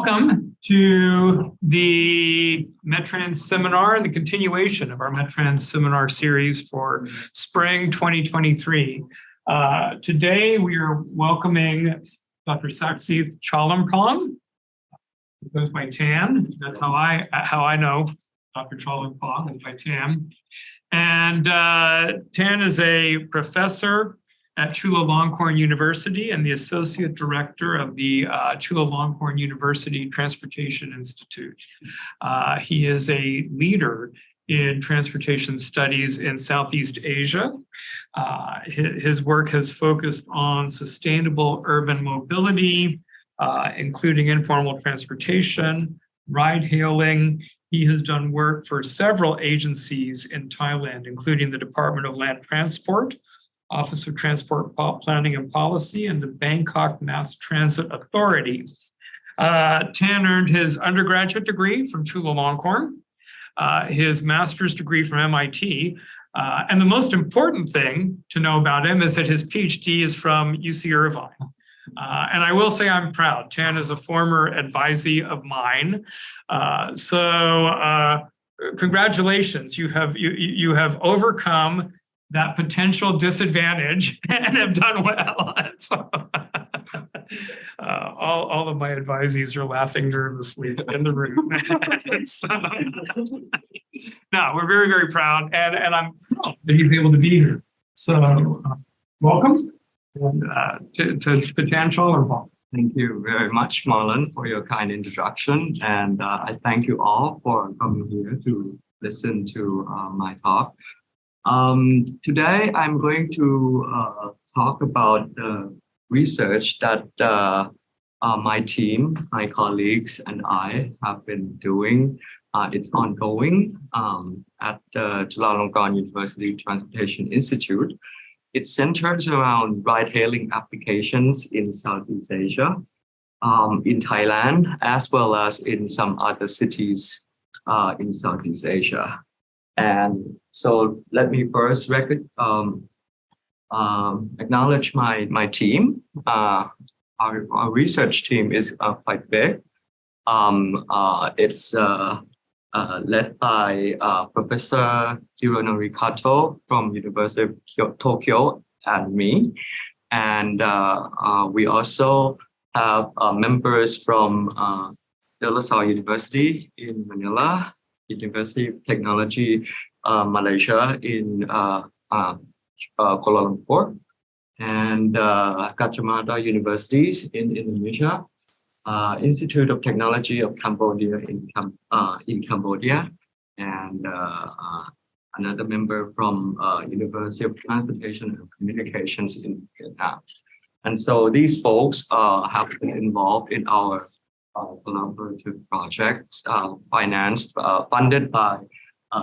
Welcome to the MetTrans seminar and the continuation of our MetTrans seminar series for spring 2023. Today we are welcoming Dr. Saksith Chalampong. It goes by Tan. That's how I know Dr. Chalampong is by Tan. And Tan is a professor at Chulalongkorn University and the Associate Director of the Chulalongkorn University Transportation Institute. He is a leader in transportation studies in Southeast Asia. His work has focused on sustainable urban mobility, including informal transportation, ride-hailing. He has done work for several agencies in Thailand, including the Department of Land Transport, Office of Transport Planning and Policy, and the Bangkok Mass Transit Authority. Tan earned his undergraduate degree from Chulalongkorn, his master's degree from MIT, and the most important thing to know about him is that his PhD is from UC Irvine. And I will say I'm proud. Tan is a former advisee of mine. So congratulations, you have overcome that potential disadvantage and have done well. So, all of my advisees are laughing nervously in the room. So, no, we're very, very proud, and I'm proud that you're able to be here. So welcome to Tan Chalampong. Thank you very much, Marlon, for your kind introduction, and I thank you all for coming here to listen to my talk. Today, I'm going to talk about the research that my team, my colleagues, and I have been doing. It's ongoing at the Chulalongkorn University Transportation Institute. It centers around ride-hailing applications in Southeast Asia, in Thailand, as well as in some other cities in Southeast Asia. And so let me first acknowledge my team. Our research team is quite big. It's led by Professor Hironori Kato from University of Tokyo and me. And we also have members from De La Salle University in Manila, University of Technology, Malaysia in Kuala Lumpur, and Gajah Mada Universities in Indonesia, Institute of Technology of Cambodia in Cambodia, and another member from University of Transportation and Communications in Vietnam. And so these folks have been involved in our collaborative projects funded by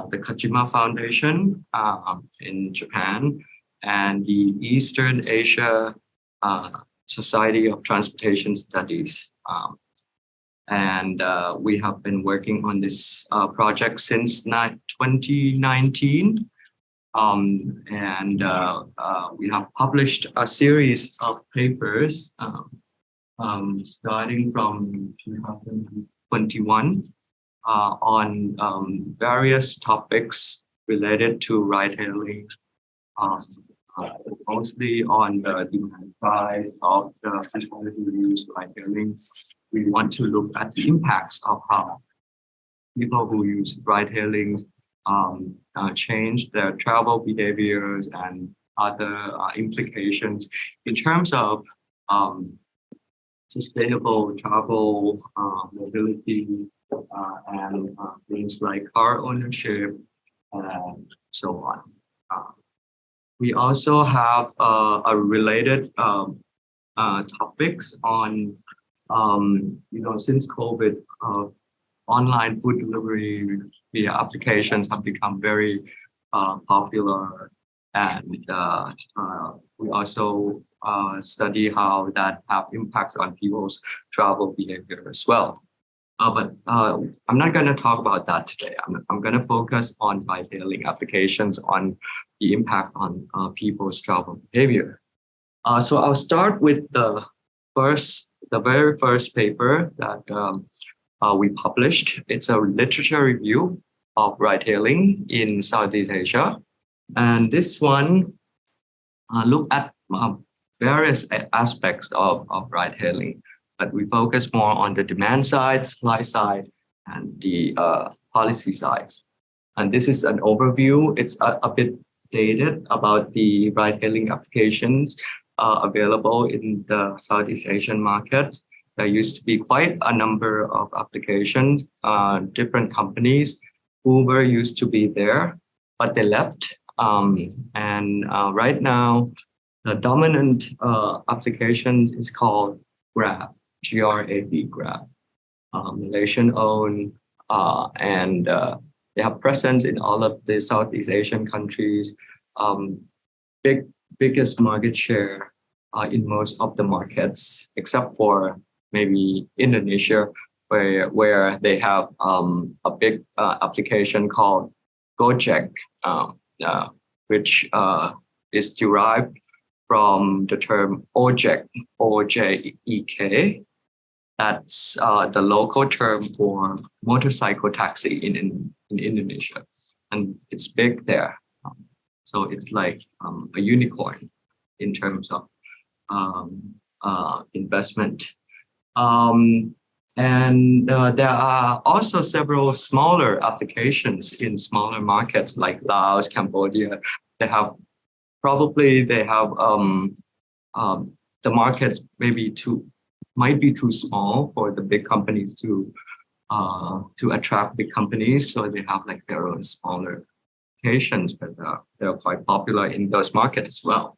the Kajima Foundation in Japan and the Eastern Asia Society of Transportation Studies. And we have been working on this project since 2019. And we have published a series of papers starting from 2021 on various topics related to ride-hailing, mostly on the demand side of the people who use ride-hailing. We want to look at the impacts of how people who use ride-hailing change their travel behaviors and other implications in terms of sustainable travel, mobility, and things like car ownership, and so on. We also have a related topics on, since COVID, online food delivery via applications have become very popular, and we also study how that have impacts on people's travel behavior as well. But I'm not going to talk about that today. I'm going to focus on ride-hailing applications on the impact on people's travel behavior. So I'll start with the the very first paper that we published. It's a literature review of ride-hailing in Southeast Asia. And this one look at various aspects of ride-hailing, but we focus more on the demand side, supply side, and the policy sides. And this is an overview. It's a bit dated about the ride-hailing applications available in the Southeast Asian market. There used to be quite a number of applications, different companies. Uber used to be there, but they left. And right now, the dominant application is called Grab, G-R-A-B, Grab, Malaysian-owned, and they have presence in all of the Southeast Asian countries. Biggest market share in most of the markets, except for maybe Indonesia, where they have a big application called Gojek, which is derived from the term ojek, O-J-E-K. That's the local term for motorcycle taxi in Indonesia, and it's big there. So it's like a unicorn in terms of investment. And there are also several smaller applications in smaller markets like Laos, Cambodia. They have the markets might be too small for the big companies to attract big companies. So they have like their own smaller applications, but they're quite popular in those markets as well.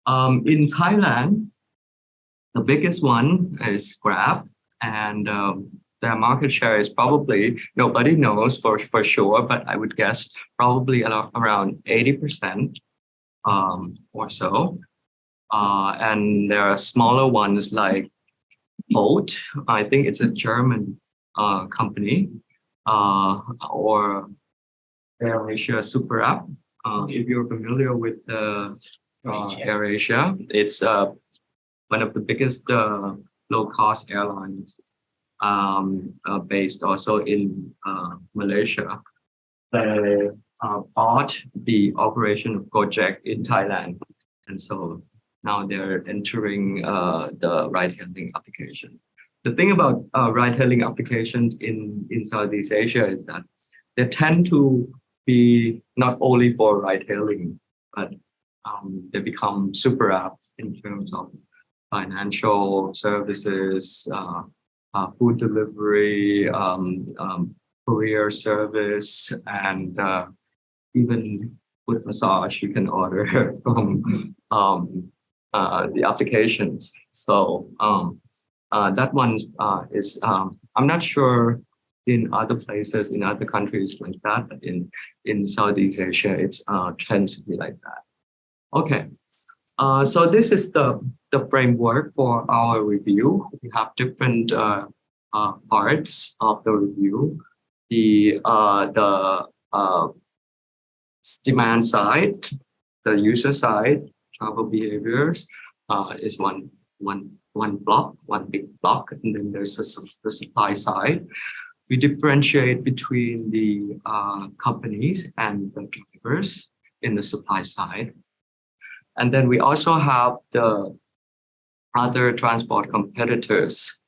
In Thailand, the biggest one is Grab, and their market share is probably, nobody knows for sure, but I would guess probably around 80% or so. And there are smaller ones like Bolt. I think it's a German company, or AirAsia Super App. If you're familiar with the AirAsia, it's one of the biggest low-cost airlines based also in Malaysia. They bought the operation of Gojek in Thailand, and so now they're entering the ride-hailing application. The thing about ride-hailing applications in Southeast Asia is that they tend to be not only for ride-hailing, but they become super apps in terms of financial services, food delivery, courier service, and even foot massage you can order from the applications. So that one is, I'm not sure in other places, in other countries like that, but in Southeast Asia, it's tends to be like that. Okay, so this is the framework for our review. We have different parts of the review. The demand side, the user side, travel behaviors is one block, one big block, and then there's the supply side. We differentiate between the companies and the drivers in the supply side. And then we also have the other transport competitors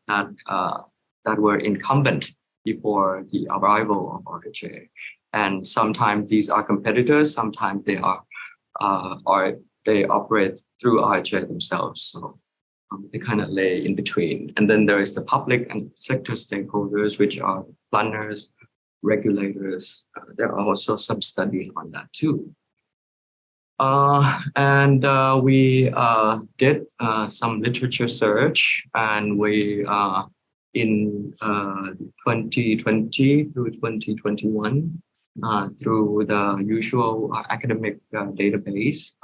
that were incumbent before the arrival of RHA. And sometimes these are competitors, sometimes they are or they operate through RHA themselves. So they kind of lay in between. And then there is the public and sector stakeholders, which are planners, regulators. There are also some studies on that too. And we did some literature search, and we in 2020 through 2021 through the usual academic database,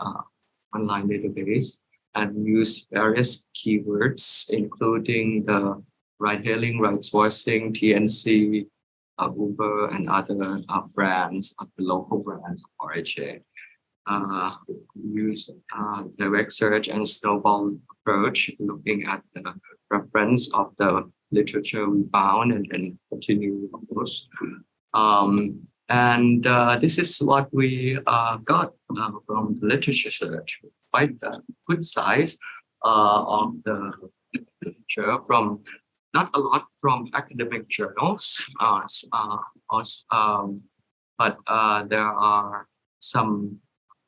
online database, and use various keywords, including the ride-hailing, ride-sourcing, TNC, Uber, and other brands, the local brands of RHA. uh, use direct search and snowball approach, looking at the reference of the literature we found and then continue those. This is what we got from the literature search. Quite a good size of the literature from not a lot from academic journals, but there are some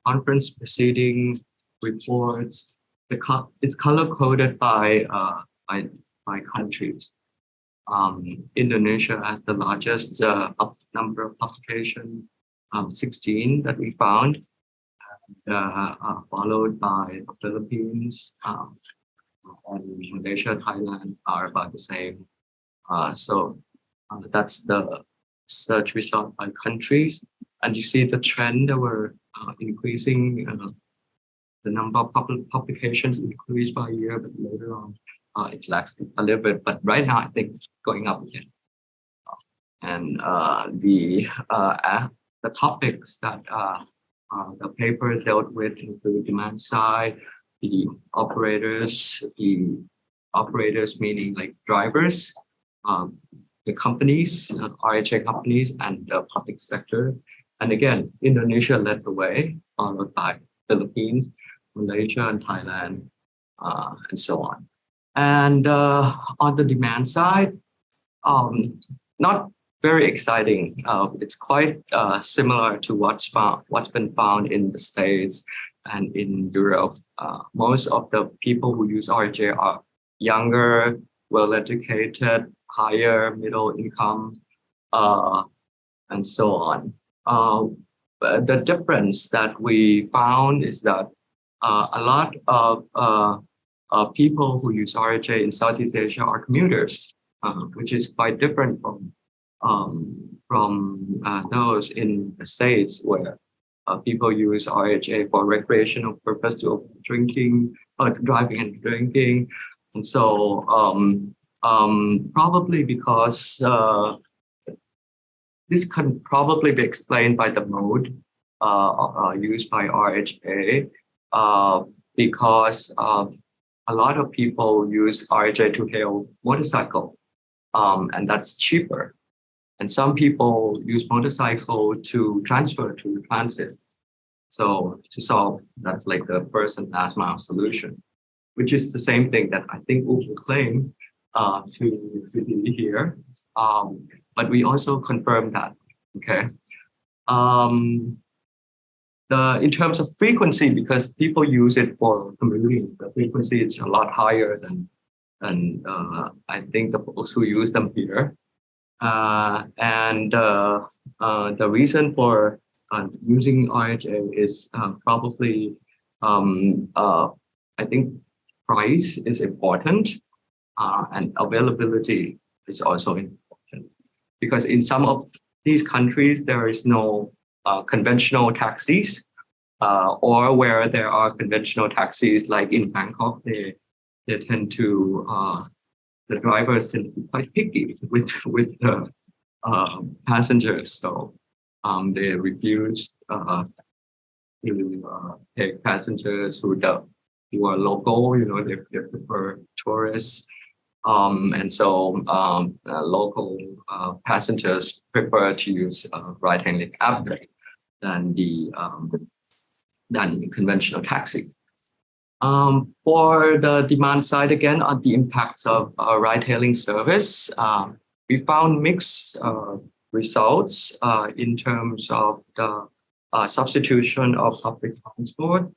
conference proceedings, reports. It's color coded by countries. Indonesia has the largest number of publications, 16 that we found, followed by the Philippines, and Malaysia, Thailand are about the same. That's the search result by countries. And you see the trend that we're increasing, the number of publications increased by year, but later on it lags a little bit. But right now I think it's going up again. And the topics that the paper dealt with include demand side, the operators meaning like drivers, the companies, RHA companies, and the public sector. And again, Indonesia led the way, followed by Philippines, Malaysia, and Thailand, and so on. And on the demand side, not very exciting. It's quite similar to what's been found in the States and in Europe. Most of the people who use RHA are younger, well-educated, higher middle income, and so on. But the difference that we found is that a lot of people who use RHA in Southeast Asia are commuters, which is quite different from those in the States where people use RHA for recreational purpose to drinking, driving and drinking. And so probably because this can probably be explained by the mode used by RHA, because a lot of people use RHA to hail motorcycle, and that's cheaper. And some people use motorcycle to transfer to transit. So to solve, that's like the first and last mile solution, which is the same thing that I think we will claim to be here. But we also confirm that, okay? In terms of frequency, because people use it for commuting, the frequency is a lot higher than I think those who use them here. The reason for using RHA is probably, I think price is important, and availability is also important. Because in some of these countries, there is no conventional taxis, or where there are conventional taxis, like in Bangkok, they tend to, the drivers tend to be quite picky with the passengers. So they refuse to take passengers who are local, they prefer tourists. And so local passengers prefer to use ride-hailing app than conventional taxi. For the demand side, again, on the impacts of ride-hailing service, we found mixed results in terms of the substitution of public transport.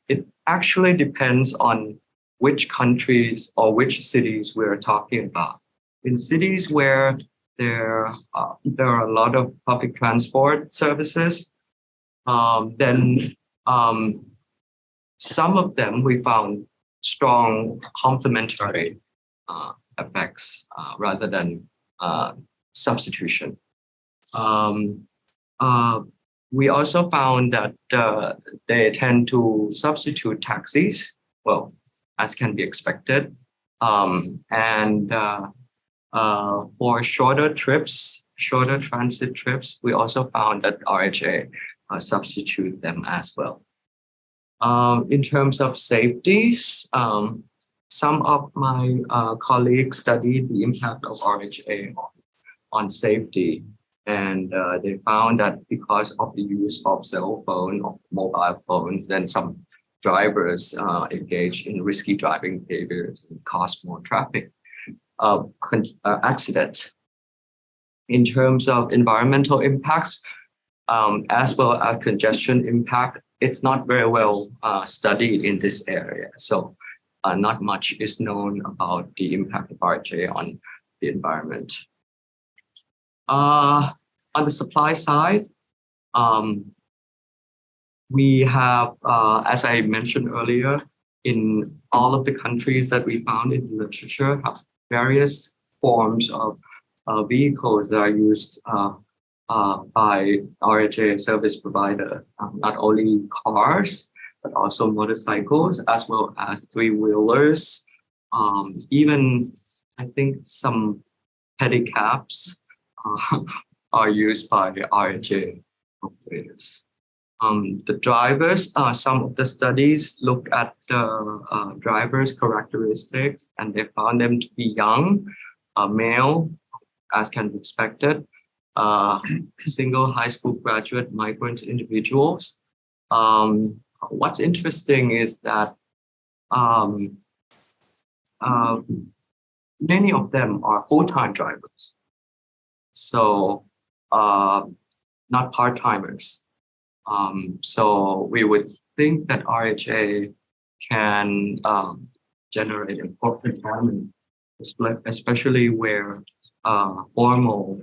It actually depends on which countries or which cities we're talking about. In cities where there are a lot of public transport services, then some of them we found strong complementary effects rather than substitution. We also found that they tend to substitute taxis, well, as can be expected. For shorter transit trips, we also found that RHA substitute them as well. In terms of safeties, some of my colleagues studied the impact of RHA on safety. And they found that because of the use of cell phone or mobile phones, then some drivers engage in risky driving behaviors and cause more traffic accidents. In terms of environmental impacts, as well as congestion impact, it's not very well studied in this area. So not much is known about the impact of RHA on the environment. On the supply side, we have, as I mentioned earlier, in all of the countries that we found in the literature, have various forms of vehicles that are used by RHA service provider, not only cars, but also motorcycles, as well as three-wheelers, even I think some pedicabs are used by the RHA operators. The drivers, some of the studies look at the drivers' characteristics, and they found them to be young, male, as can be expected, single high school graduate migrant individuals. What's interesting is that many of them are full-time drivers, so not part-timers. So we would think that RHA can generate employment, especially where formal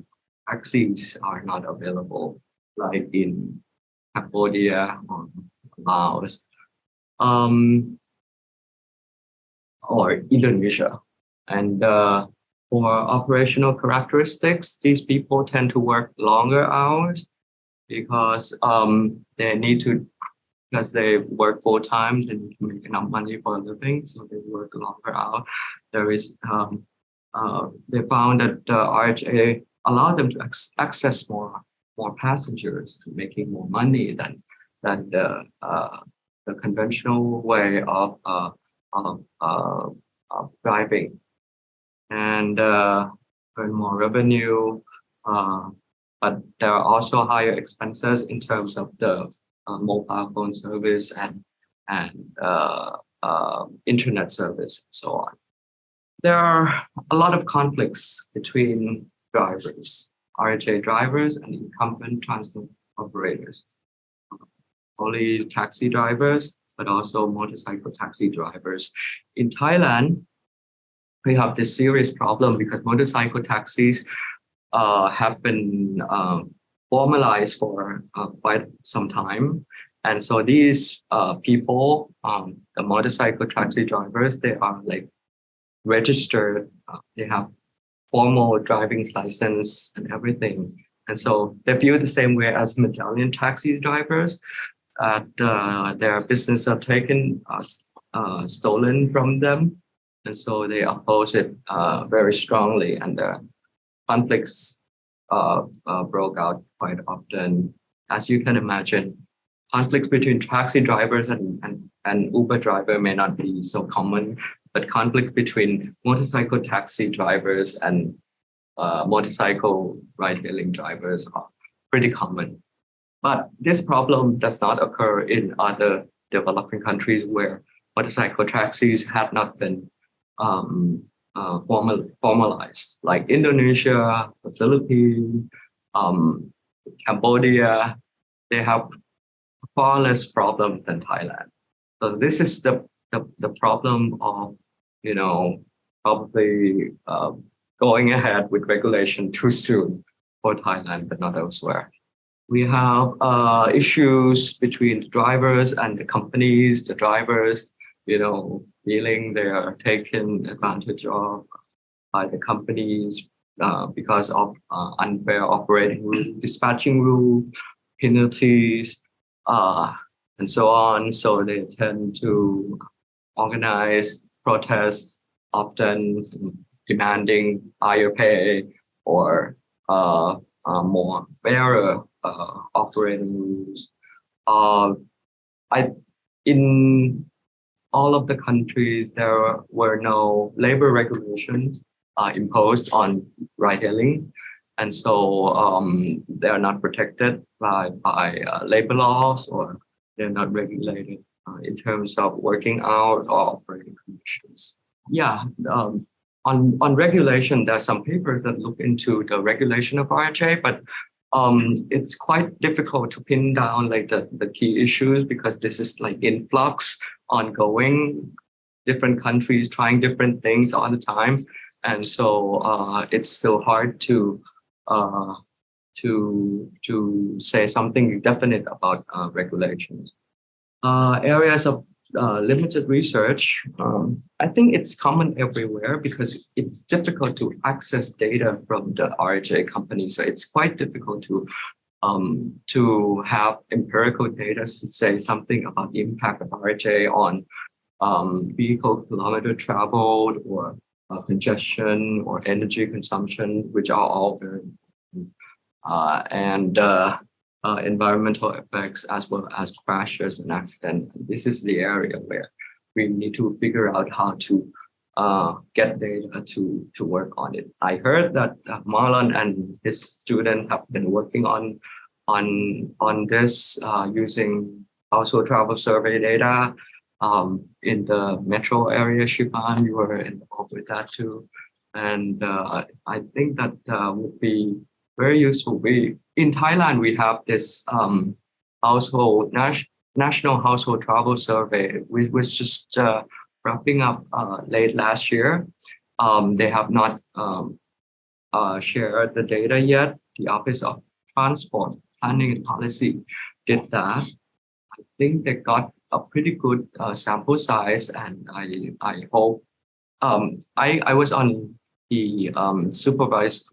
taxis are not available, like in Cambodia or Laos, or Indonesia. And for operational characteristics, these people tend to work longer hours because they need to, because they work full time, they need to make enough money for a living, so they work longer hours. There is, they found that RHA allowed them to access more passengers, making more money than the conventional way of driving, and earn more revenue. But there are also higher expenses in terms of the mobile phone service and internet service and so on. There are a lot of conflicts between drivers, RHA drivers and incumbent transport operators. Only taxi drivers, but also motorcycle taxi drivers. In Thailand, we have this serious problem because motorcycle taxis have been formalized for quite some time. And so these people, the motorcycle taxi drivers, they are like registered, they have formal driving license and everything. And so they feel the same way as medallion taxi drivers. Their business are taken, stolen from them. And so they oppose it very strongly, and the conflicts broke out quite often. As you can imagine, conflicts between taxi drivers and Uber driver may not be so common, but conflict between motorcycle taxi drivers and motorcycle ride-hailing drivers are pretty common. But this problem does not occur in other developing countries where motorcycle taxis have not been formalized, like Indonesia, the Philippines, Cambodia. They have far less problem than Thailand. So this is the problem of, probably going ahead with regulation too soon for Thailand, but not elsewhere. We have issues between the drivers and the companies. The drivers, feeling they are taken advantage of by the companies because of unfair operating rules, dispatching rules, penalties, and so on. So they tend to organize protests, often demanding higher pay or more fairer operating rules. in all of the countries, there were no labor regulations imposed on ride-hailing. And so they're not protected by labor laws, or they're not regulated in terms of working hours or operating conditions. Yeah, on regulation, there are some papers that look into the regulation of RHA, but it's quite difficult to pin down like the key issues, because this is like in flux, ongoing, different countries trying different things all the time. And so it's still hard to say something definite about regulations. Areas of limited research, I think it's common everywhere because it's difficult to access data from the RHA company. So it's quite difficult to have empirical data to say something about the impact of RHA on vehicle kilometer traveled, or congestion, or energy consumption, which are all very important. And environmental effects, as well as crashes and accidents. This is the area where we need to figure out how to get data to work on it. I heard that Marlon and his student have been working on this using household travel survey data in the metro area. Shivan, you were involved with that too. And I think that would be very useful. In Thailand, we have this national household travel survey, which was just wrapping up late last year. They have not shared the data yet. The Office of Transport Planning and Policy did that. I think they got a pretty good sample size, and I hope I was on the supervised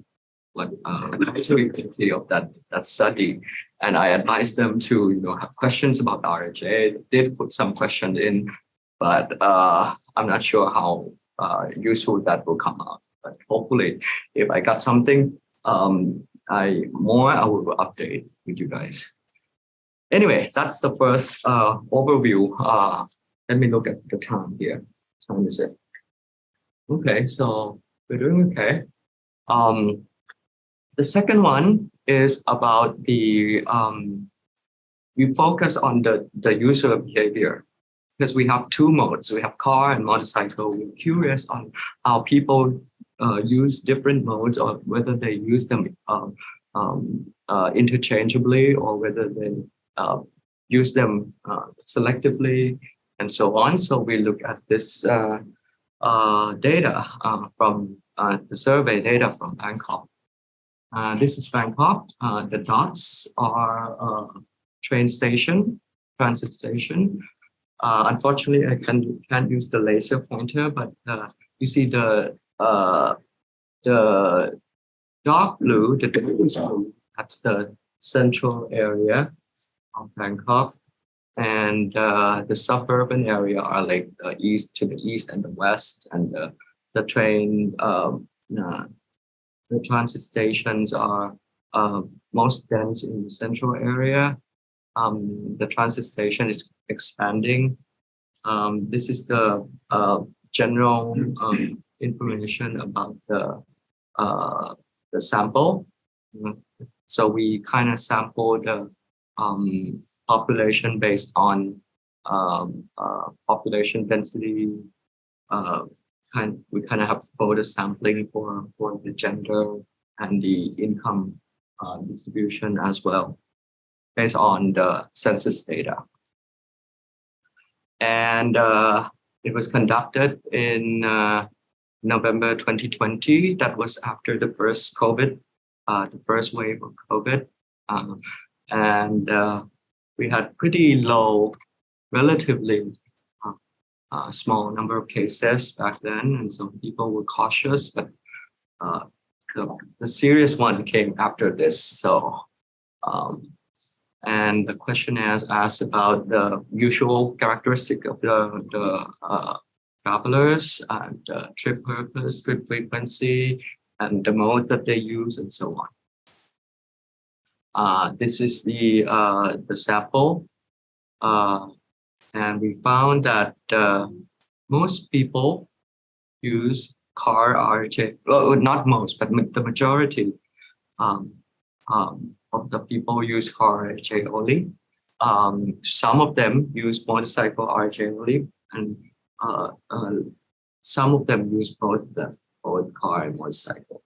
advisory committee of that study, and I advised them to have questions about RHA. They did put some questions in, but I'm not sure how useful that will come out. But hopefully, if I got something I will update with you guys. Anyway, that's the first overview. Let me look at the time here. What time is it? Okay, so we're doing okay. The second one is about we focus on the user behavior, because we have two modes. We have car and motorcycle. We're curious on how people use different modes, or whether they use them interchangeably, or whether they use them selectively, and so on. So we look at this data from the survey data from Bangkok. This is Bangkok. The dots are train station, transit station. Unfortunately, I can't use the laser pointer, but you see the dark blue, the blue, that's the central area of Bangkok, and the suburban area are like the east and the west, and the train. The transit stations are most dense in the central area. The transit station is expanding. This is the general information about the sample. So we kind of sample the population based on population density. We kind of have photo sampling for the gender and the income distribution as well, based on the census data. And it was conducted in November 2020. That was after the first COVID, the first wave of COVID. And we had pretty low, relatively small number of cases back then, and so people were cautious, but the serious one came after this. So and the questionnaire asked about the usual characteristic of the travelers, and trip purpose, trip frequency, and the mode that they use, and so on. This is the sample. And we found that most people use car RHA. Well, not most, but the majority um, of the people use car RHA only. Some of them use motorcycle RHA only, and some of them use both car and motorcycle.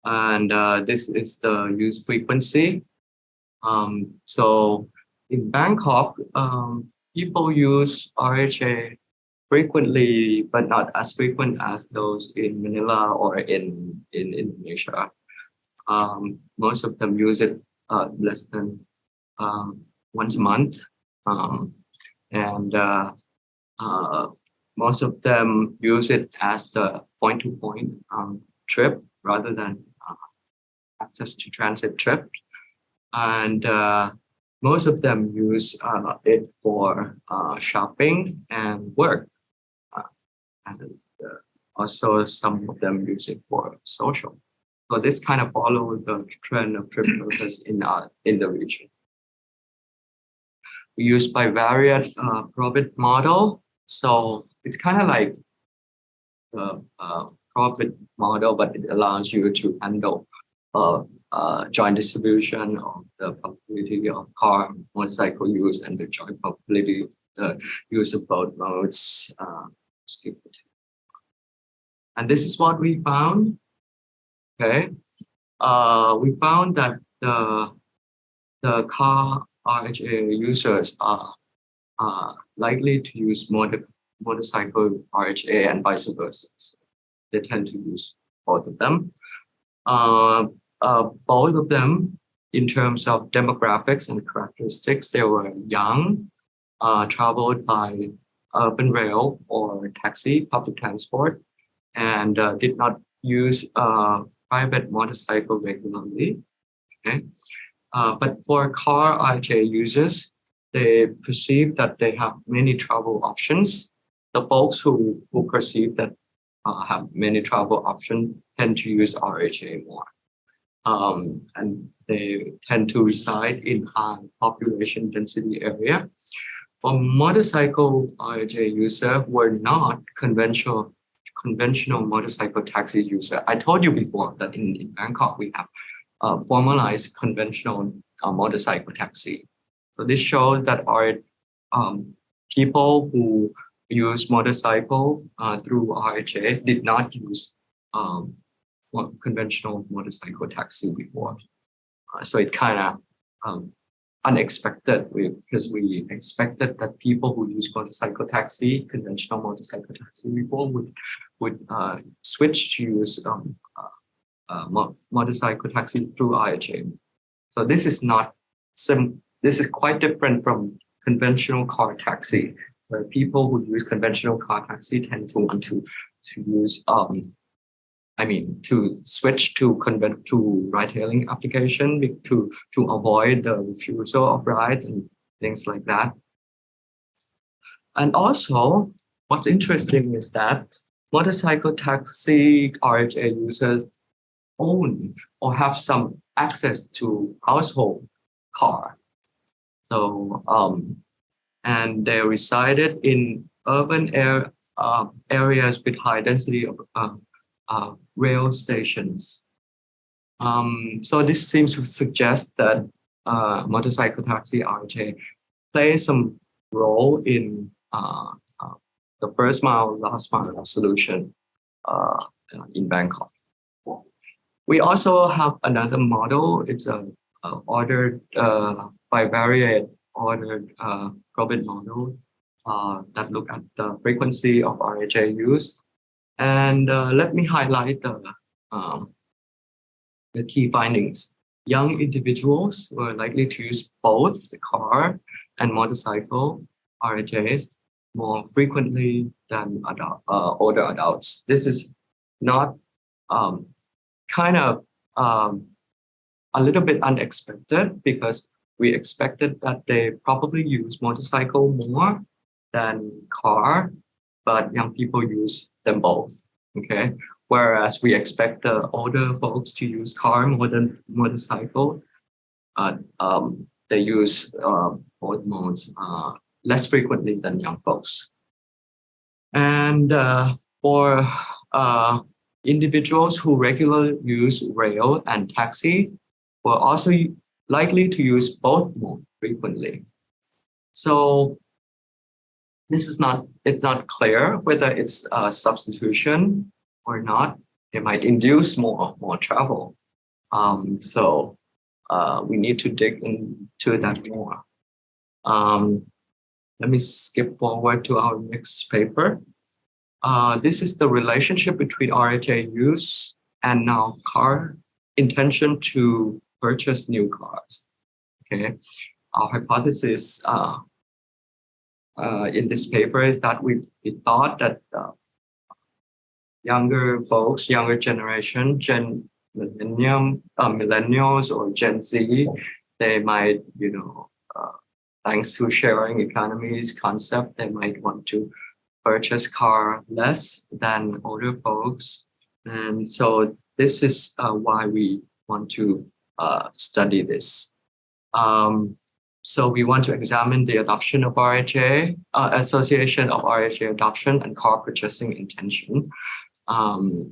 And this is the use frequency. So in Bangkok, people use RHA frequently, but not as frequent as those in Manila or in Indonesia. Most of them use it less than once a month. And most of them use it as the point-to-point trip rather than access to transit trip. And most of them use it for shopping and work. And also some of them use it for social. So this kind of follows the trend of trip workers in the region. We use bivariate profit model. So it's kind of like the profit model, but it allows you to handle joint distribution of the probability of car motorcycle use and the joint probability of the use of both modes. And this is what we found. Okay, we found that the car RHA users are likely to use motorcycle RHA and vice versa. They tend to use both of them. Both of them, in terms of demographics and characteristics, they were young, traveled by urban rail or taxi, public transport, and did not use private motorcycle regularly. Okay, but for car RHA users, they perceive that they have many travel options. The folks who perceive that have many travel options tend to use RHA more. And they tend to reside in high population density area. For motorcycle RHA user were not conventional motorcycle taxi user. I told you before that in Bangkok we have formalized conventional motorcycle taxi. So this shows that our people who use motorcycle through RHA did not use conventional motorcycle taxi before. So it kind of unexpected because we expected that people who use motorcycle taxi, conventional motorcycle taxi before would switch to use motorcycle taxi through RHA. So this is not this is quite different from conventional car taxi, where people who use conventional car taxi tend to want to use to switch to ride-hailing application to avoid the refusal of ride and things like that. And also, what's interesting is that motorcycle taxi RHA users own or have some access to household car. So and they resided in urban areas with high density of rail stations. So this seems to suggest that motorcycle taxi RHA plays some role in the first mile, last mile solution in Bangkok. We also have another model. It's a ordered bivariate ordered profit model that look at the frequency of RHA use. And let me highlight the key findings. Young individuals were likely to use both the car and motorcycle RHAs more frequently than older adults. This is not kind of a little bit unexpected because we expected that they probably use motorcycle more than car, but young people use them both. Okay, whereas we expect the older folks to use car more than motorcycle. they use both modes less frequently than young folks. And for individuals who regularly use rail and taxi were also likely to use both modes frequently. So it's not clear whether it's a substitution or not. It might induce more travel. So we need to dig into that more. Let me skip forward to our next paper. This is the relationship between RHA use and now car intention to purchase new cars. Okay, our hypothesis in this paper is that we thought that younger folks, younger generation, millennials or Gen Z, they might, thanks to sharing economies concept, they might want to purchase car less than older folks. And so this is why we want to study this. So we want to examine the adoption of RHA, association of RHA adoption and car purchasing intention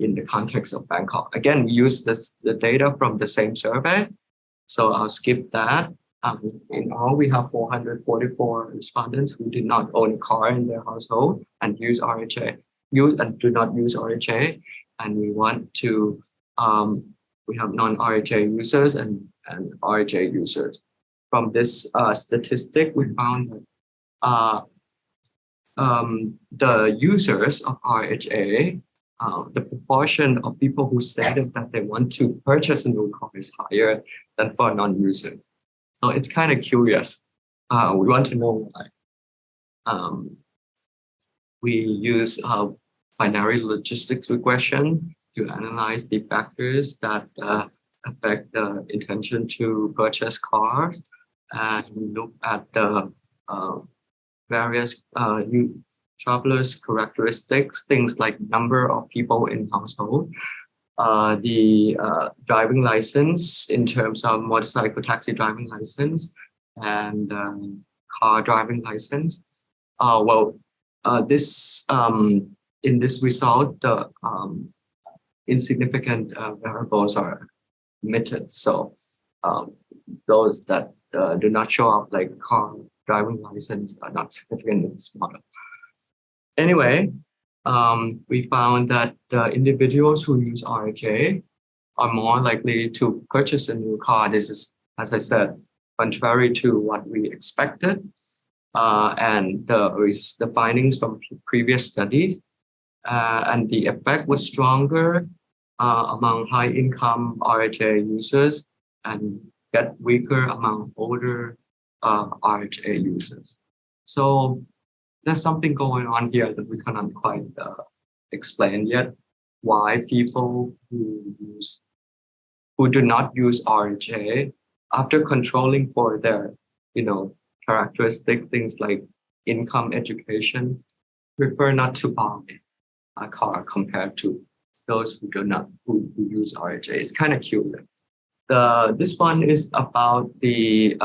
in the context of Bangkok. Again, we use the data from the same survey. So I'll skip that. In all, we have 444 respondents who did not own a car in their household and use RHA, and do not use RHA. And we want to, we have non-RHA users and RHA users. From this statistic, we found that the users of RHA, the proportion of people who stated that they want to purchase a new car is higher than for non-user. So it's kind of curious. We want to know why. We use binary logistics regression to analyze the factors that affect the intention to purchase cars, and we look at the various travelers' characteristics, things like number of people in household, the driving license in terms of motorcycle taxi driving license and car driving license. This in this result, the insignificant variables are omitted. So those that do not show up, like car driving license, are not significant in this model. Anyway, we found that individuals who use RHA are more likely to purchase a new car. This is, as I said, contrary to what we expected. And the findings from previous studies, and the effect was stronger among high-income RHA users and get weaker among older RHA users. So there's something going on here that we cannot quite explain yet. Why people who do not use RHA, after controlling for their, characteristic things like income, education, prefer not to buy a car compared to those who use RHA. It's kind of cute. This one is about the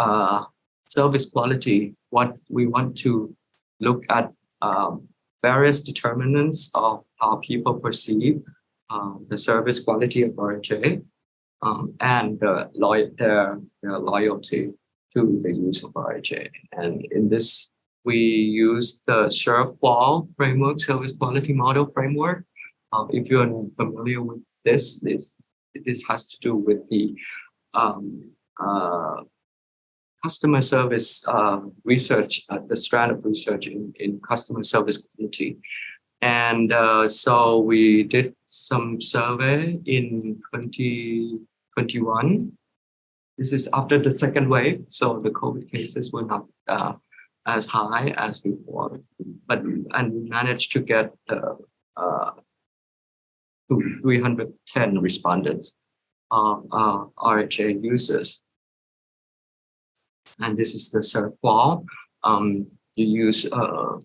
service quality. What we want to look at various determinants of how people perceive the service quality of RHA and their loyalty to the use of RHA. And in this, we use the SERV framework, service quality model framework. If you're familiar with this has to do with the customer service research, the strand of research in customer service quality. And so we did some survey in 2021. This is after the second wave, so the COVID cases were not as high as before, and we managed to get 310 respondents of RHA users. And this is the SERV. You use a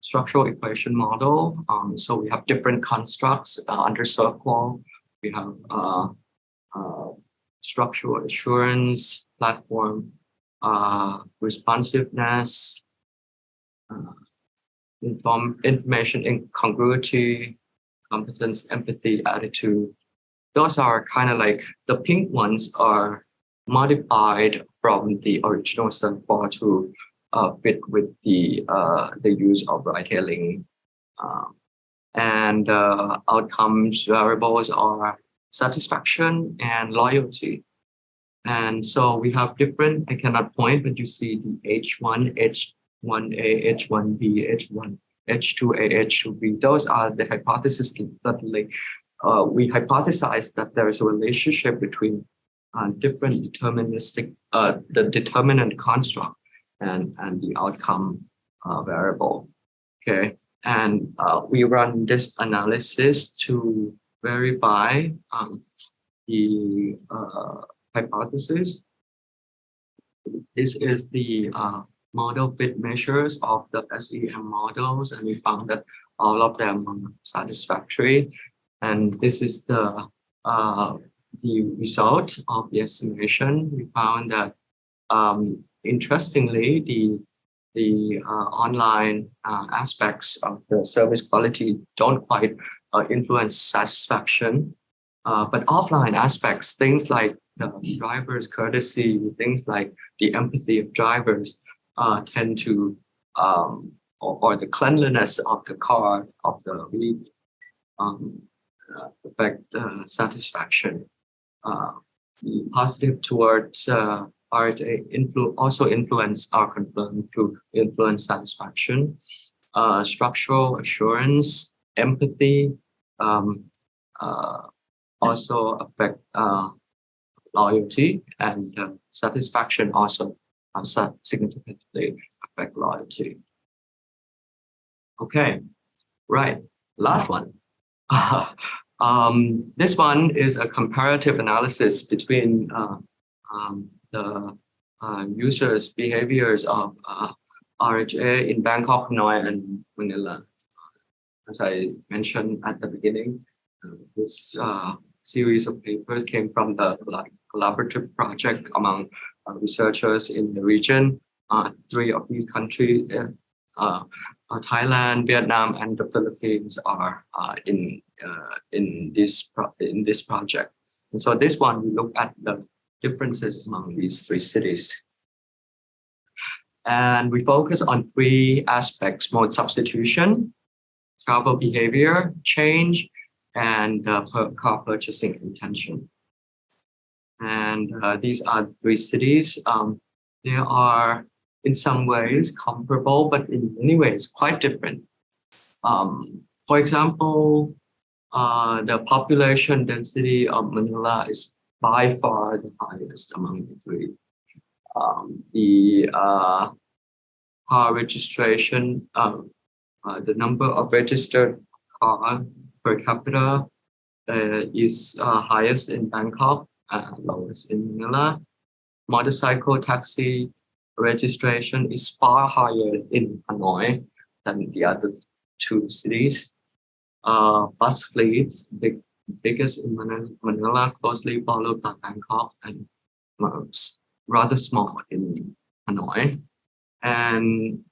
structural equation model. So we have different constructs under SERV. We have structural assurance platform, responsiveness, information incongruity, competence, empathy, attitude. Those are kind of like the pink ones are modified from the original SERP to fit with the use of ride-hailing. And outcomes variables are satisfaction and loyalty. And so we have different, I cannot point, but you see the H1, H1A, H1B, H1, H2A, H2B. Those are the hypotheses that we hypothesize that there is a relationship between different deterministic, the determinant construct and the outcome variable. Okay, and we run this analysis to verify the hypothesis. This is the model fit measures of the SEM models, and we found that all of them are satisfactory. And this is the result of the estimation. We found that interestingly, the online aspects of the service quality don't quite influence satisfaction, but offline aspects, things like the driver's courtesy, things like the empathy of drivers, tend to, or the cleanliness of the car, of the vehicle, affect satisfaction. The positive towards RHA also influence are confirmed to influence satisfaction. Structural assurance, empathy also affect loyalty, and satisfaction also significantly affect loyalty. Okay, right, last one. This one is a comparative analysis between the users' behaviors of RHA in Bangkok, Hanoi, and Manila. As I mentioned at the beginning, this series of papers came from the collaborative project among researchers in the region. Three of these countries, Thailand, Vietnam, and the Philippines, are in this project. And so this one, we look at the differences among these three cities. And we focus on three aspects: mode substitution, travel behavior change, and car purchasing intention. And these are three cities. They are in some ways comparable, but in many ways quite different. For example, the population density of Manila is by far the highest among the three. The car registration, the number of registered cars per capita is highest in Bangkok, lowest in Manila. Motorcycle taxi registration is far higher in Hanoi than the other two cities. Bus fleets, biggest in Manila, closely followed by Bangkok, and rather small in Hanoi. And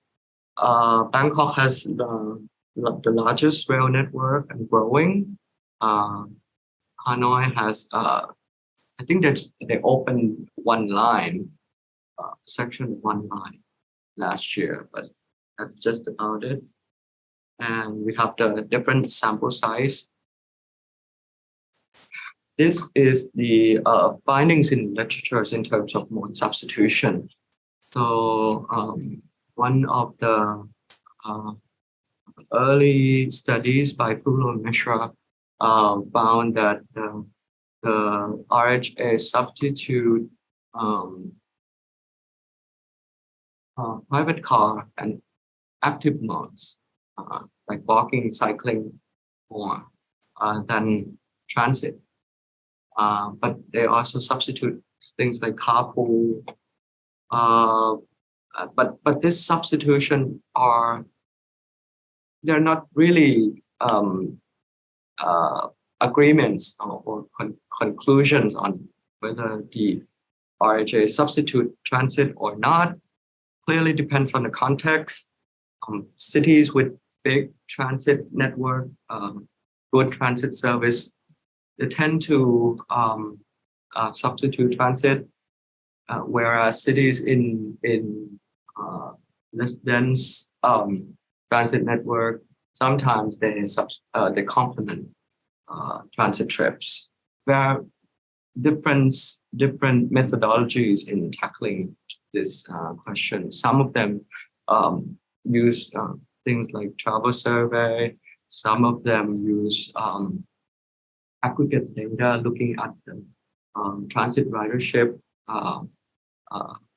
Bangkok has the largest rail network and growing. Hanoi has, I think that they opened one line, section one line last year, but that's just about it. And we have the different sample size. This is the findings in literature in terms of mode substitution. So one of the early studies by Pulo and Mishra found that the RHA substitute private car and active modes, like walking, cycling, more than transit. But they also substitute things like carpool. But this substitution they're not really agreements or conclusions on whether the RHA substitute transit or not clearly depends on the context. Cities with big transit network, good transit service, they tend to substitute transit, whereas cities in less dense transit network, sometimes they complement transit trips. There are different methodologies in tackling this question. Some of them use things like travel survey. Some of them use aggregate data looking at the transit ridership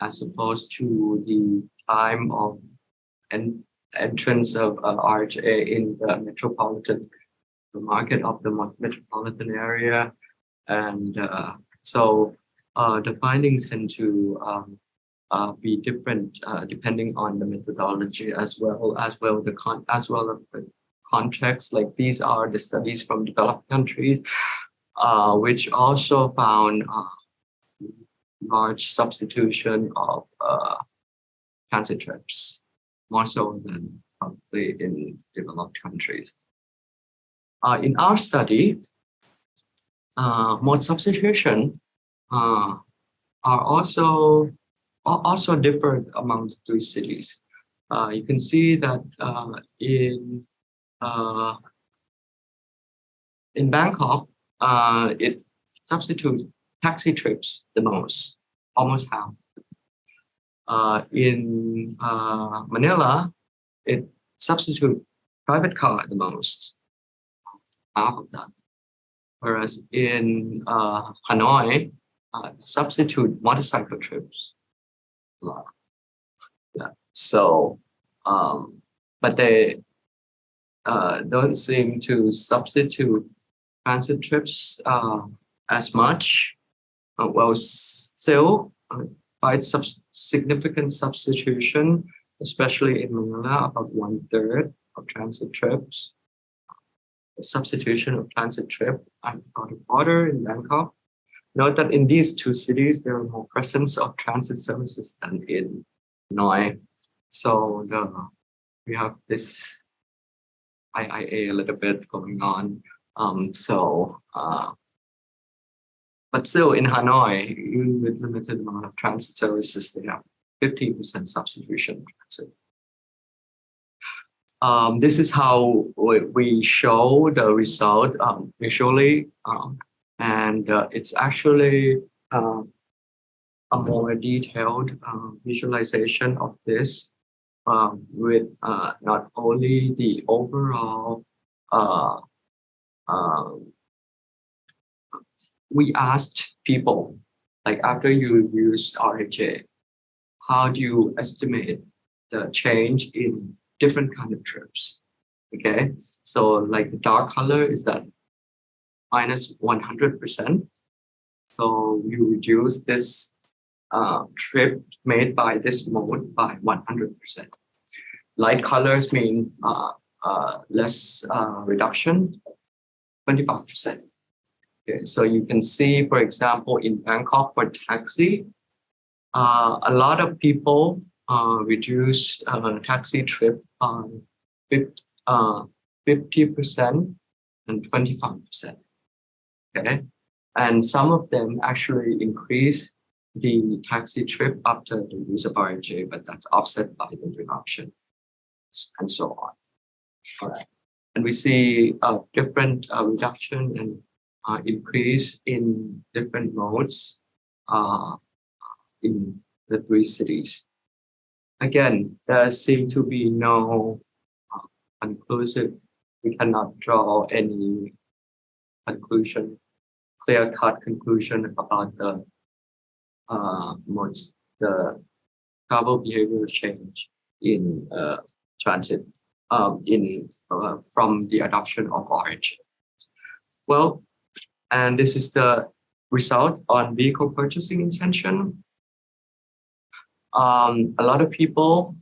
as opposed to the time of entrance of RHA in the metropolitan market of the metropolitan area. And so the findings tend to be different depending on the methodology as well as the context. Like these are the studies from developed countries, which also found large substitution of transit trips, more so than probably in developed countries. In our study, mode substitution are also different among the three cities. You can see that in Bangkok, it substitutes taxi trips the most, almost half. In Manila, it substitutes private car the most, half of that. Whereas in Hanoi, substitute motorcycle trips a lot. Yeah. So, but they don't seem to substitute transit trips as much. Well, still, quite significant substitution, especially in Manila, about 1/3 of transit trips. The substitution of transit trip at the border in Bangkok. Note that in these two cities, there are more presence of transit services than in Hanoi. So we have this IIA a little bit going on. But still in Hanoi, even with limited amount of transit services, they have 50% substitution transit. This is how we show the result visually, and it's actually a more detailed visualization of this with not only the overall. We asked people, like after you use RHA, how do you estimate the change in different kind of trips? Okay, so like the dark color is that minus 100%. So you reduce this trip made by this mode by 100%. Light colors mean less reduction, 25%. Okay, so you can see, for example, in Bangkok for taxi, a lot of people reduce taxi trip by 50% and 25%. Okay, and some of them actually increase the taxi trip after the use of RHA, but that's offset by the reduction, and so on. All right, and we see a different reduction and increase in different modes in the three cities. Again, there seem to be no conclusive. We cannot draw any conclusion, clear-cut conclusion about the modes, the travel behavior change in transit from the adoption of RHA. Well, and this is the result on vehicle purchasing intention. A lot of people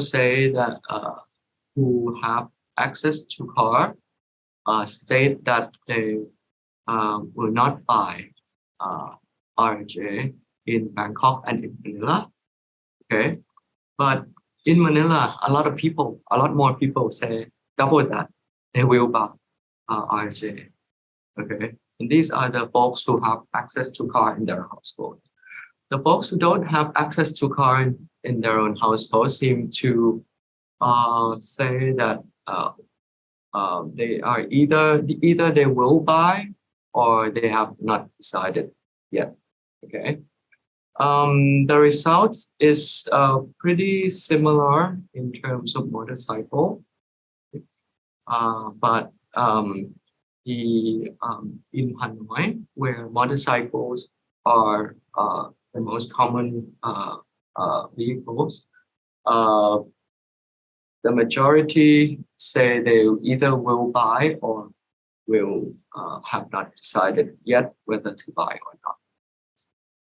say that who have access to car state that they will not buy RJ in Bangkok and in Manila. Okay, but in Manila, a lot more people say double that they will buy RJ. Okay, and these are the folks who have access to car in their household. The folks who don't have access to car in their own household seem to say that they are either they will buy or they have not decided yet. Okay. The result is pretty similar in terms of motorcycle, but in Hanoi, where motorcycles are the most common vehicles, the majority say they either will buy or will have not decided yet whether to buy or not.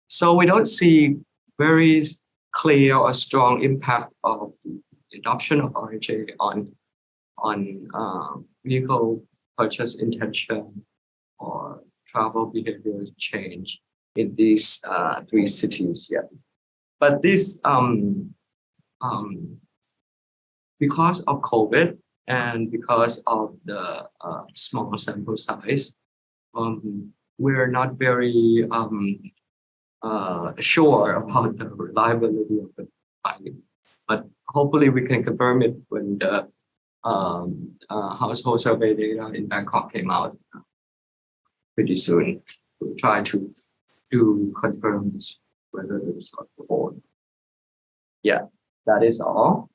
So we don't see very clear or strong impact of the adoption of RJ on vehicle purchase intention or travel behavior change in these three cities yet. But this because of COVID and because of the small sample size, we're not very sure about the reliability of the findings. But hopefully we can confirm it when the household survey data in Bangkok came out pretty soon. We'll try to confirm this, whether the result hold. Yeah, that is all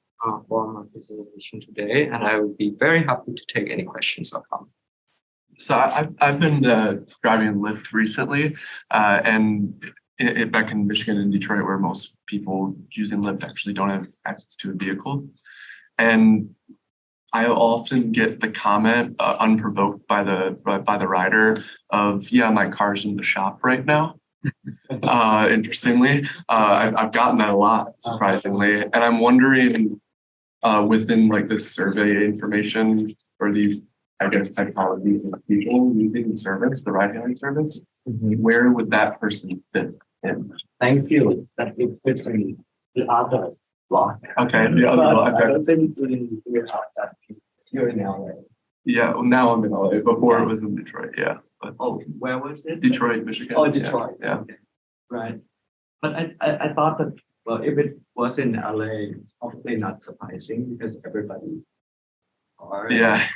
for my presentation today, and I will be very happy to take any questions or comments. So I've been driving Lyft recently, and back in Michigan and Detroit, where most people using Lyft actually don't have access to a vehicle, and I often get the comment, unprovoked by the rider, of "Yeah, my car's in the shop right now." Interestingly, I've gotten that a lot, surprisingly, and I'm wondering, within like this survey information or these, I guess, typologies of people using the service, the ride-hailing service, where would that person fit in? Thank you. That it fits in the other block. Okay, the other block. I don't think we have that. You're in LA. Yeah, well, now I'm in LA. Before it was in Detroit. Yeah. But Where was it? Detroit, Michigan. Oh, Detroit. Yeah. Okay. Right. But I thought that, well, if it was in LA, probably not surprising because everybody are. Yeah.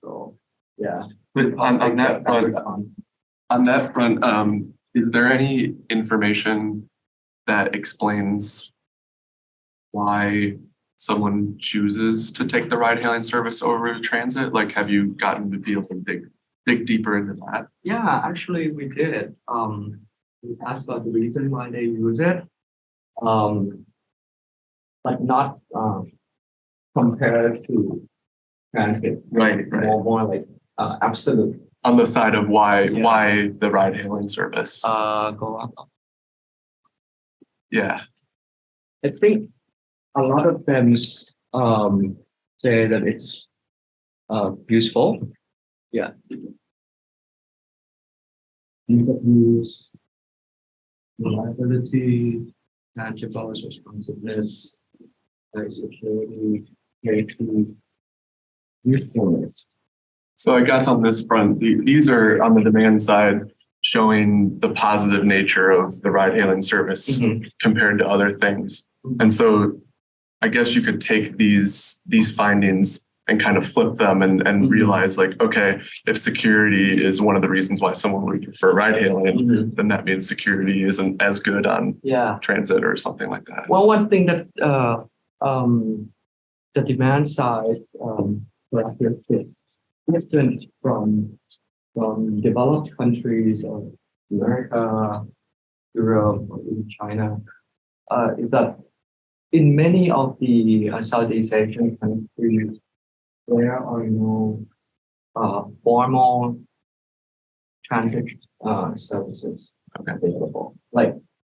So yeah. But on that front, is there any information that explains why someone chooses to take the ride-hailing service over transit? Like, have you gotten to be able to dig deeper into that? Yeah, actually, we did. We asked about the reason why they use it, but not compared to transit. Right. More like absolute. On the side of why the ride-hailing service? Go up. Yeah. I think a lot of them say that it's useful. Yeah. Ease of use, reliability, tangible responsiveness, security, safety, usefulness. So I guess on this front, these are on the demand side showing the positive nature of the ride-hailing service compared to other things. And so I guess you could take these findings and kind of flip them and realize, like, okay, if security is one of the reasons why someone would prefer ride-hailing, then that means security isn't as good on transit or something like that. Well, one thing that the demand side different from developed countries or America, Europe, or even China, is that in many of the Southeast Asian countries, there are no formal transit services available. Like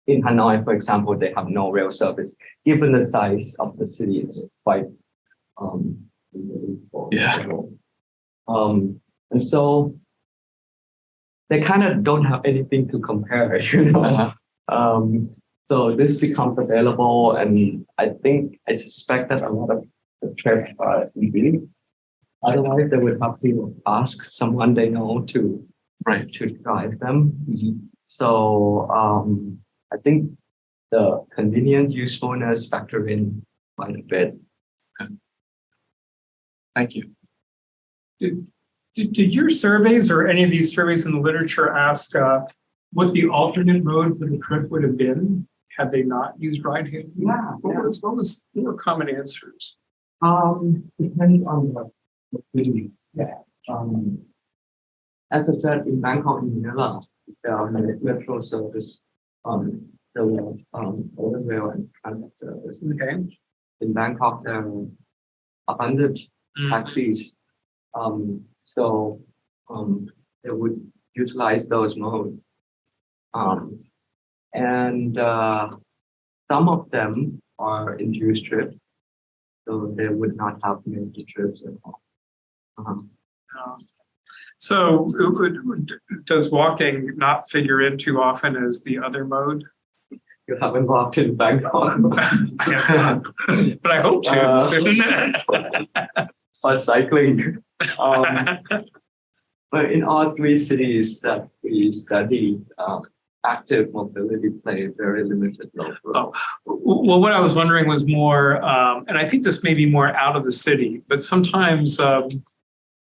in Hanoi, for example, they have no rail service. Given the size of the city, it's quite Yeah. And so they kind of don't have anything to compare, you know. Uh-huh. So this becomes available, and I suspect that a lot of the trips are easy. Otherwise, they would have to ask someone they know to Right. drive them. So I think the convenience, usefulness factor in quite a bit. Thank you. Did your surveys or any of these surveys in the literature ask what the alternate mode for the trip would have been had they not used ride hailing? Yeah. What were common answers? Depends on the city. Yeah. As I said, in Bangkok, in Manila, there are metro service, there were motor rail and transit service. Okay. In Bangkok, there are abundant taxis. So they would utilize those modes. And some of them are induced trips, so they would not have made the trips at all. So does walking not figure in too often as the other mode? You haven't walked in Bangkok. I have not, but I hope to soon. Or cycling. But in all three cities that we studied, active mobility played very limited role. Well, what I was wondering was more, and I think this may be more out of the city, but sometimes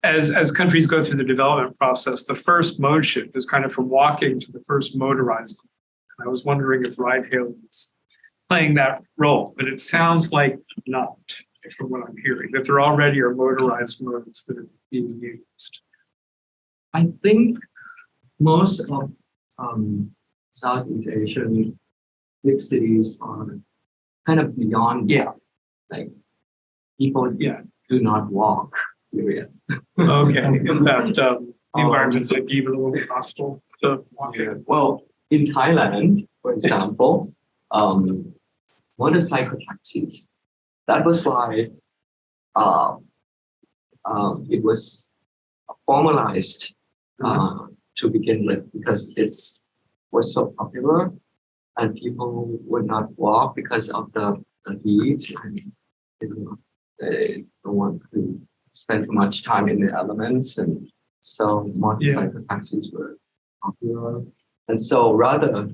as countries go through the development process, the first mode shift is kind of from walking to the first motorized. And I was wondering if ride hailing is playing that role, but it sounds like not, from what I'm hearing, that there already are motorized modes that are being used. I think most of Southeast Asian big cities are kind of beyond that. Like people do not walk, period. Okay. In fact, the environment might be even a little bit hostile to walking. Well, in Thailand, for example, motorcycle taxis. That was why it was formalized to begin with, because it was so popular and people would not walk because of the heat, and they don't want to spend too much time in the elements, and so motorcycle taxis were popular. And so rather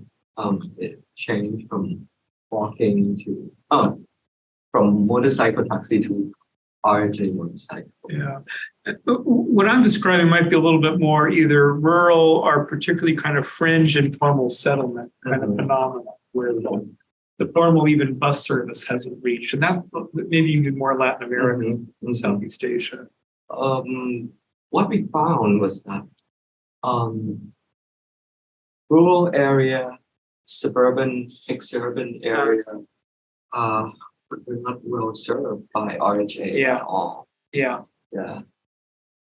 it changed from walking to from motorcycle taxi to RJ motorcycle. Yeah. What I'm describing might be a little bit more either rural or particularly kind of fringe informal settlement kind of phenomenon where the formal even bus service hasn't reached. And that maybe even more Latin America and Southeast Asia. What we found was that rural area, suburban, exurban area, we're not well served by RHA at all. Yeah.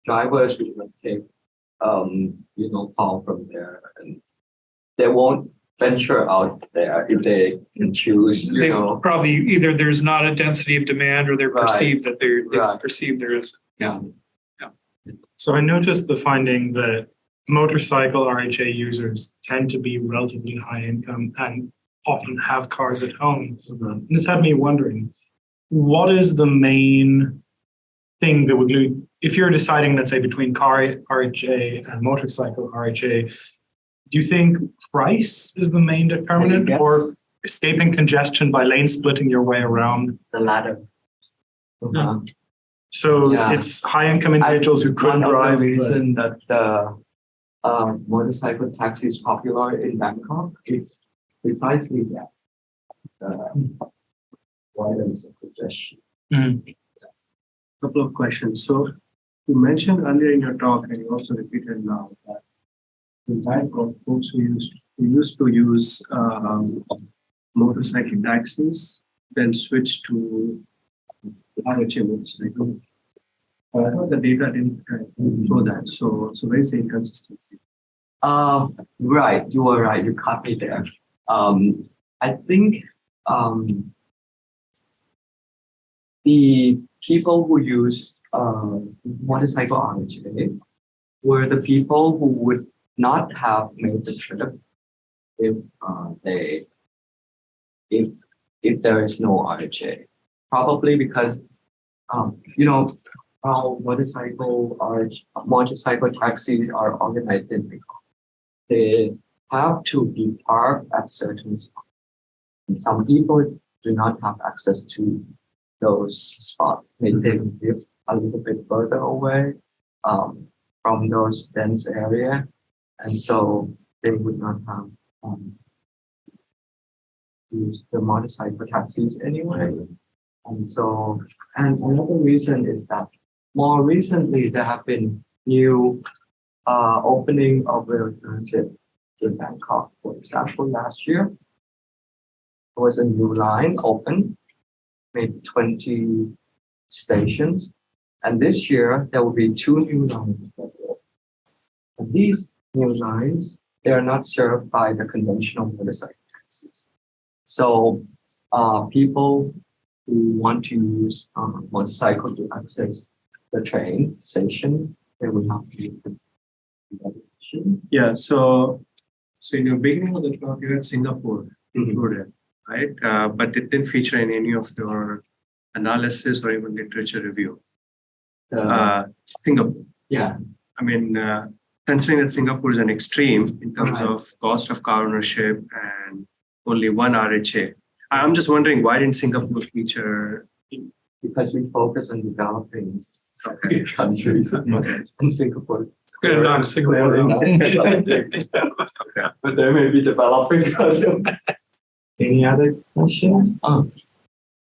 Drivers will not take, call from there, and they won't venture out there if they can choose. They probably either there's not a density of demand, or they're perceived that they perceive there is. Yeah. So I noticed the finding that motorcycle RHA users tend to be relatively high income and often have cars at home. This had me wondering, what is the main thing that would do, if you're deciding, let's say, between car RHA and motorcycle RHA, do you think price is the main determinant, or escaping congestion by lane splitting your way around? The latter. So it's high income individuals who could drive. The reason that the motorcycle taxi is popular in Bangkok is precisely that. Avoidance of congestion. Couple of questions. So you mentioned earlier in your talk, and you also repeated now, that the type of folks who used to use motorcycle taxis then switched to RHA motorcycle. I thought the data didn't show that. So where is the inconsistency? Right, you were right. You caught me there. I think the people who use motorcycle RHA were the people who would not have made the trip if they if there is no RHA. Probably because how motorcycle taxis are organized in Bangkok. They have to be parked at certain spots. And some people do not have access to those spots. Maybe they live a little bit further away from those dense area, and so they would not have used the motorcycle taxis anyway. And another reason is that more recently there have been new opening of rail transit in Bangkok. For example, last year there was a new line open, maybe 20 stations. And this year there will be 2 new lines. And these new lines, they are not served by the conventional motorcycle taxis. So people who want to use motorcycle to access the train station, they will not be able to do that. Yeah, so in the beginning of the talk, you had Singapore included, right? But it didn't feature in any of your analysis or even literature review. Singapore. Yeah. I mean, considering that Singapore is an extreme in terms of cost of car ownership and only one RHA, I'm just wondering why didn't Singapore feature? Because we focus on developing countries and Singapore. Good enough, Singapore. But they may be developing. Any other questions?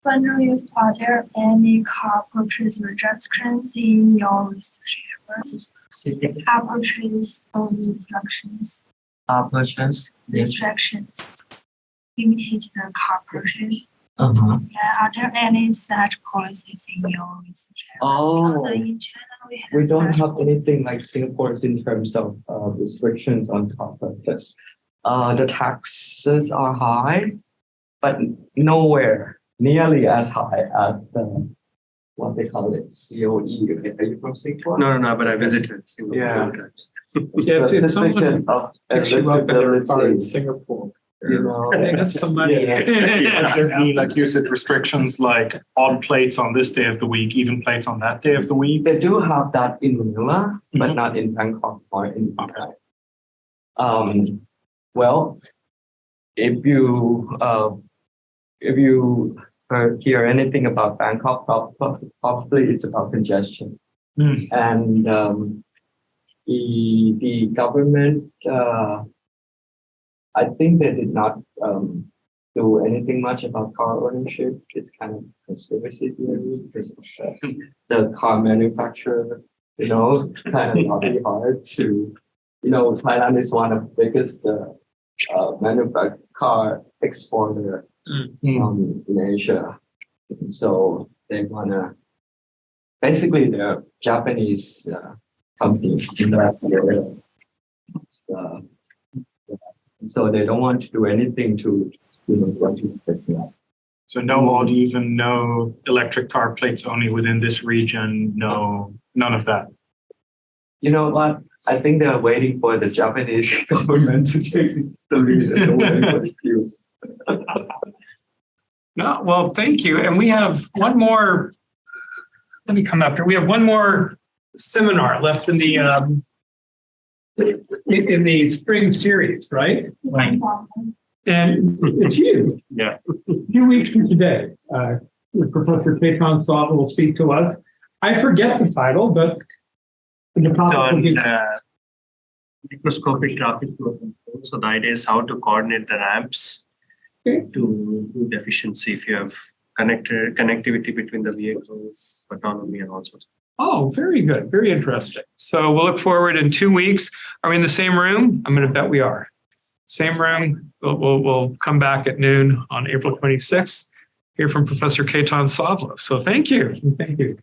Wondering if are there any car purchase restrictions in your research areas? Car purchase instructions. Purchase Restrictions. Limited the car purchase. Uh-huh. Yeah, are there any such policies in your research areas? Oh. Because in China We don't such have anything like Singapore's in terms of restrictions on car purchase. The taxes are high, but nowhere nearly as high as what they call it, COE. Are you from Singapore? No, but I visited Singapore Yeah. several times. Yeah, if someone Certificate of picks you up in a car in eligibility, Singapore, you know. they got some money. Are there any like usage restrictions like odd plates on this day of the week, even plates on that day of the week? They do have that in Manila, but not in Bangkok or in Hanoi. Well, if you hear anything about Bangkok, probably it's about congestion. And the government, I think they did not do anything much about car ownership. It's kind of conspiracy theory because of the car manufacturer, kind of not hard to, Thailand is one of the biggest car exporter in Asia. And so they basically they're Japanese companies in that area. So they don't want to do anything to, So no odd, even no electric car plates only within this region, none of that. You know what? I think they're waiting for the Japanese government to take the lead and waiting for the queue. No, well, thank you. And we have one more. Let me come up here. We have one more seminar left in the spring series, right? And it's you. Yeah. A few weeks from today, Professor Ketan Sawant will speak to us. I forget the title, but the topic will be Microscopic traffic flow control. So the idea is how to coordinate the ramps to do the efficiency if you have connectivity between the vehicles, autonomy, and all sorts. Oh, very good. Very interesting. So we'll look forward in 2 weeks. Are we in the same room? I'm going to bet we are. Same room. We'll come back at noon on April 26th. Hear from Professor Ketan Sawant. So thank you. Thank you.